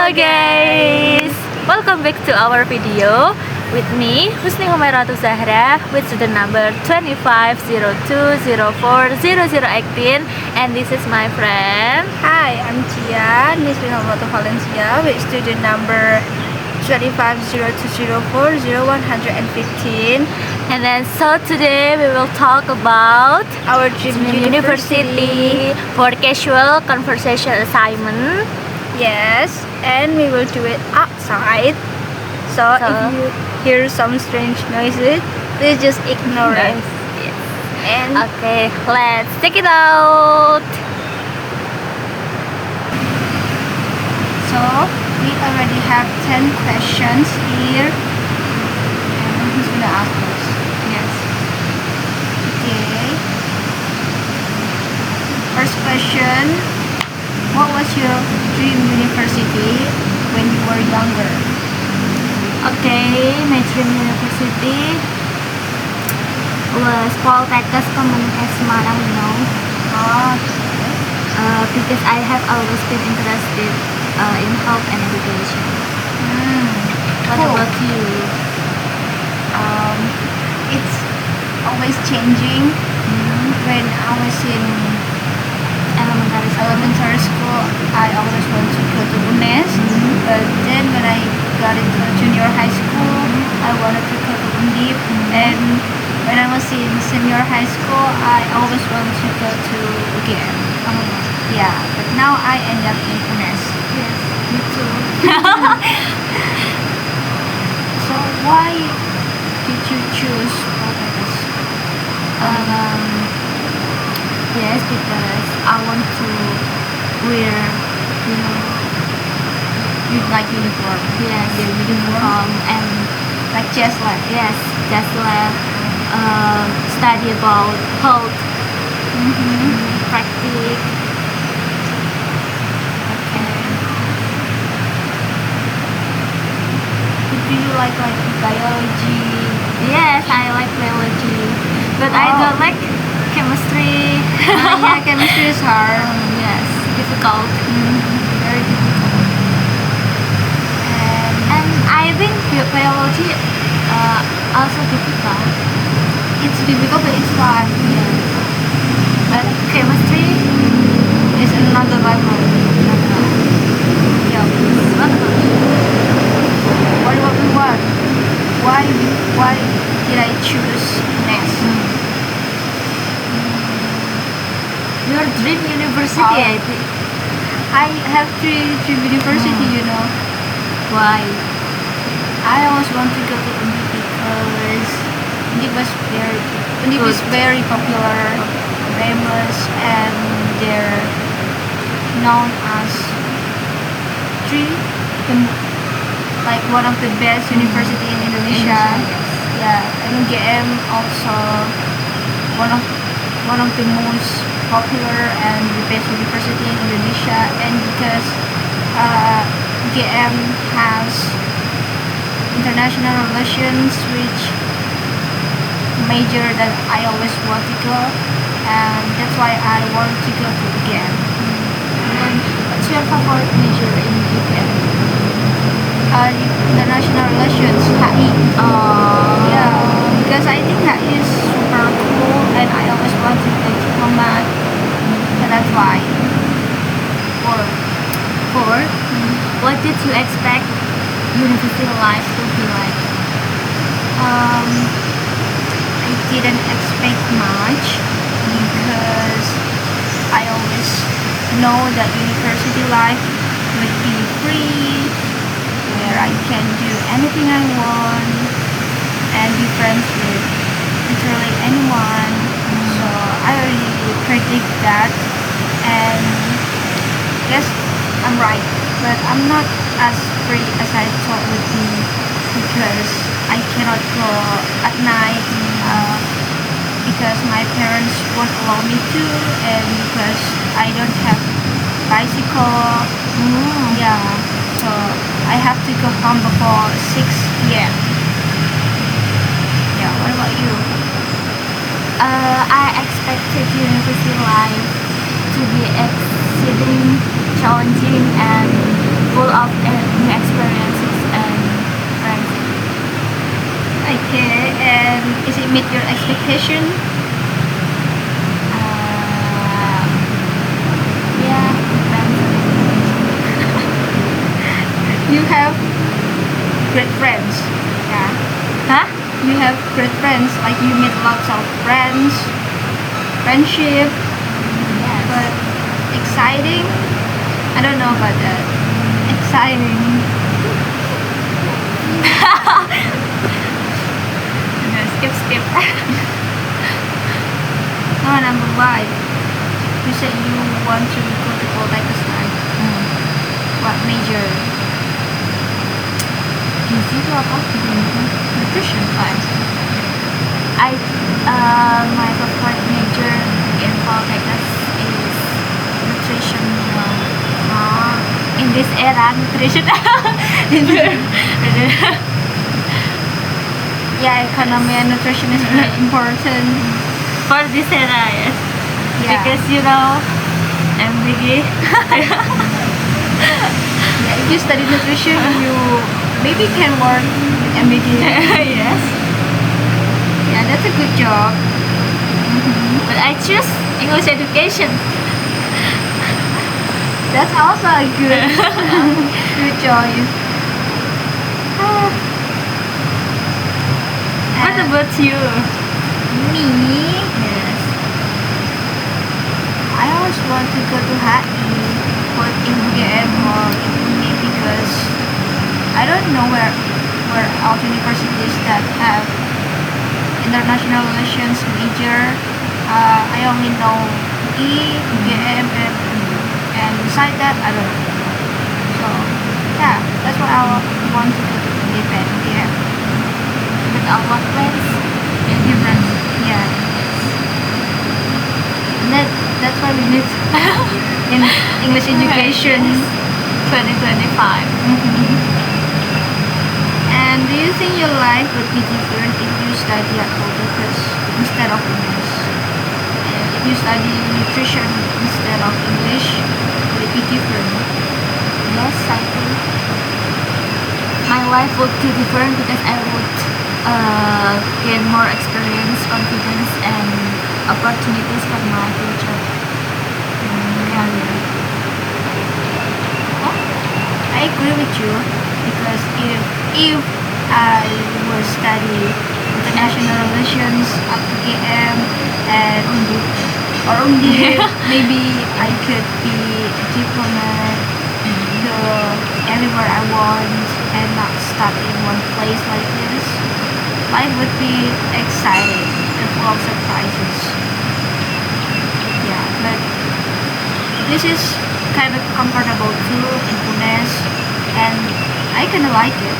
Hello guys! Welcome back to our video with me, Husni Humairatu Zahra, with student number 2502040018, and this is my friend. Hi, I'm Tia, Nisrin Almato Valencia, with student number 2502040115. And then so today we will talk about Our dream university for casual conversation assignment. Yes, and we will do it outside. So if you hear some strange noises, please just ignore it. Yes. And Okay, let's check it out. so we already have 10 questions here. And who's gonna ask us? Yes. Okay. First question. What was your dream university when you were younger? Okay, my dream university was Poltekkes Kemenkes Semarang, because I have always been interested in health and education. What Cool. about you? It's always changing. When I was in elementary school, I always wanted to go to UNES. But then when I got into junior high school, I wanted to go to Undip. And when I was in senior high school, I always wanted to go to UGM. Yeah, but now I end up in UNES. Yes, me too. So why did you choose Poltekkes? Yes, because I want to wear, Like uniform, yes, the uniform, and like just like yes, just like study about health, practice. Okay. Do you like biology? Yes, I like biology, but I Oh. don't like chemistry. Yeah, chemistry is hard. Yes, difficult. Very difficult. And I think biology also difficult. It's difficult, but it's fun. But chemistry, It's another level. Yeah. what about you? What about you? What? Why did I choose NES? Your dream university, Oh. I think. I have three university. Why? I always want to go to Undip because Undip is very popular, famous, and they're known as like one of the best university in Indonesia. Yeah, and UGM also one of the most popular and the best university in Indonesia, and because UGM has international relations, which major that I always want to go, and that's why I want to go to UGM. And what's your favorite major in UGM? International relations, HI. Yeah, because I think HI is super cool, and I always want to be a diplomat, and that's why. Four. What did you expect university life to be like? I didn't expect much because I always know that university life would be free, where I can do anything I want and be friends with literally anyone. So I already predict that, and yes, I'm right, but I'm not as free as I thought would be because I cannot go at night because my parents won't allow me to, and because I don't have bicycle. Yeah, so I have to go home before 6 p.m. Yeah, what about you? I expected university life to to be exciting, challenging, and full of new experiences and friends. Okay, and is it meet your expectation? Yeah, depends. You have great friends. Yeah. Huh? You have great friends. Like you meet lots of friends, friendship, Yes. but exciting. I don't know about that. Exciting. No, skip. Oh, number 5. You said you want to go to Polytechnic, right? What major? Gizi itu apa? Nutrition. I my favorite major in Polytechnic is nutrition. In this era, nutrition. Yeah, economy and nutrition is very important. For this era, yes. Yeah. Because you know, MBG. Yeah, if you study nutrition, you maybe can work MBA. Yes. Yeah, that's a good job. But I choose English education. That's also a good choice. What And about you? me? Yes. I always want to go to HI, but in UGM or in UNI because I don't know where all universities that have international relations major. I only know UI, UGM, and beside that I don't know. So yeah, that's why I want to go to UGM. But our plans is different. Yeah. That's why we need in English education. Yes. 2025. Mhm. And do you think your life would be different if you study at Polytechnic instead of English? And if you study nutrition instead of English, would it be different? Yes, I think my life would be different because I would gain more experience, confidence, and opportunities for my future career. I agree with you because if I would study international relations at UGM and Undi, maybe I could be a diplomat, go everywhere I want and not stuck in one place like this. Life would be exciting and full of surprises. Yeah, but this is kind of comfortable too in Punes, and I kind of like it.